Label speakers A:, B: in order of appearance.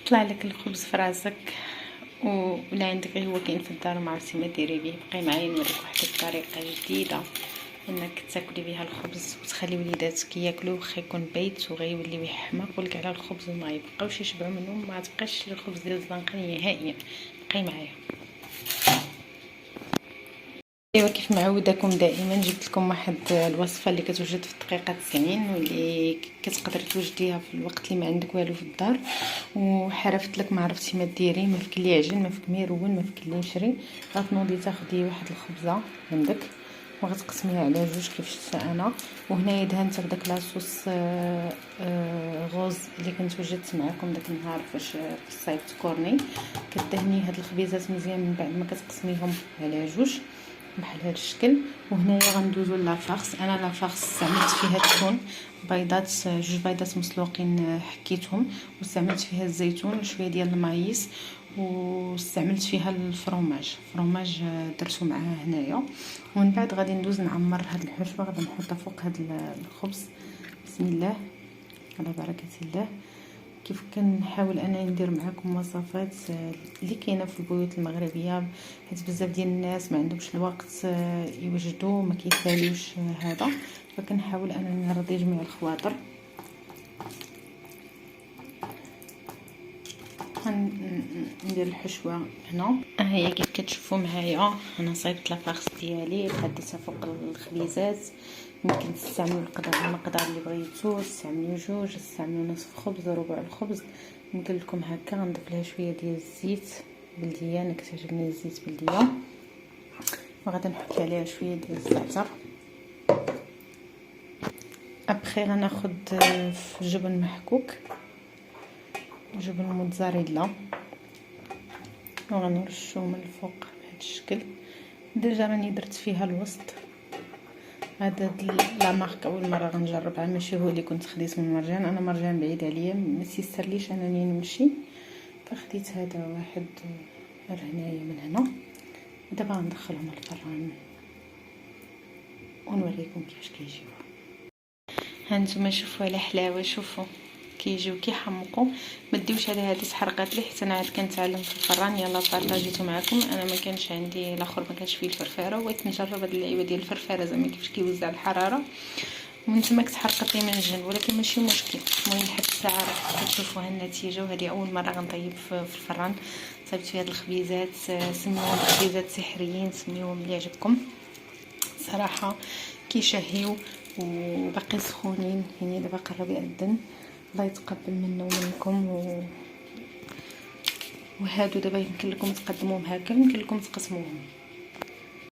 A: طلع لك الخبز في راسك ولا عندك غير هو كاين في الدار وما عرفتي ما ديري بيه، بقاي معايا نوريك واحد الطريقه جديده انك تاكلي بها الخبز وتخلي وليداتك ياكلوه، واخا يكون بيت وغيولي يحماق ولك على الخبز وما يبقاوش يشبعوا منه، ما تبقاش الخبز ديال الزنقه نهائيا. بقاي معايا. ايوا كيف معوداكم دائما جبت لكم واحد الوصفه اللي كتوجد في الدقيقه 90 واللي كتقدري توجديها في الوقت اللي ما عندك والو في الدار، وحرفت لك ما عرفتي ما ديري، ما فيك اللي يعجن ما فيك ما يرون ما فيك اللي يشري. غتنوضي تاخدي واحد الخبزه عندك وغتقسميها على جوج كيف شفت انا، وهنايا دهنت بداك لاصوص غوز اللي كنت وجدت معكم داك النهار فاش في الصيف تكورني. كدهني هاد الخبيزات مزيان من بعد ما كتقسميهم على جوج بحال هذا الشكل. وهنايا غندوزو لافارس. انا لافارس استعملت فيها التون، بيضات جوج بيضات مسلوقين حكيتهم، واستعملت فيها الزيتون وشويه ديال المايس، واستعملت فيها الفرماج درتو معاه هنايا. ومن بعد غادي ندوز نعمر هاد الحشوه، غادي نحطها فوق هاد الخبز. بسم الله على بركه الله. كيف كنحاول انا ندير معكم وصفات اللي كاينه في البيوت المغربيه، حيت بزاف ديال الناس ما عندهمش الوقت يوجدوا ما كيساليوش هذا، فكنحاول انا نرضي جميع الخواطر. ندير الحشوه هنا. هي كيف كتشوفوا معايا انا صايبت لافارس ديالي حطيتها فوق الخبيزات. ممكن تستعملوا المقدار اللي بغيتو، تستعملوا جوج، تستعملوا نصف خبز، ربع الخبز. ندير لكم هكا. غنضيف لها شويه ديال الزيت بلديه، انا كتعجبني الزيت بلديه، وغادي نحط عليها شويه ديال الزعتر. ابخي غناخذ جبن محكوك، جبن موتزاريلا، وغنرشو من الفوق بهذا الشكل. ديجا راني درت فيها الوسط. هذا لا مارك اول مره غنجربها، ماشي هو اللي كنت خديت من مرجان، انا مرجان بعيد عليا ما تيسرليش انني نمشي، فخديت هذا واحد هنايا من هنا. دابا غندخلهم الفران ونوريكم كيفاش كيجيو. هانتوما شوفوا على حلاوه، شوفوا كيجيو كيحمقوا. ما ديوش على هذه تحرقات لي، حيت انا عاد كنتعلم في الفران. يلا بارطاجيتو معكم. انا ما كانش عندي الاخر، ما كانش فيه الفرفاره، وبغيت نجرب هاد اللعيبه ديال الفرفاره زعما كيفاش كيوزع الحراره، ومن تما كتحرقت لي من الجنب، ولكن ماشي مشكل. المهم حتى الساعه كتشوفوها النتيجه. وهذه اول مره غنطيب في الفران. صايبت فيها هاد الخبيزات، سميوهم خبيزات سحريين، سميوهم اللي عجبكم صراحه. كيشهيو وباقي سخونين، يعني دابا قرب يأذن. الله يتقبل منا ومنكم. وهادو دابا يمكن لكم تقدموهم هكا، يمكن لكم تقسموهم.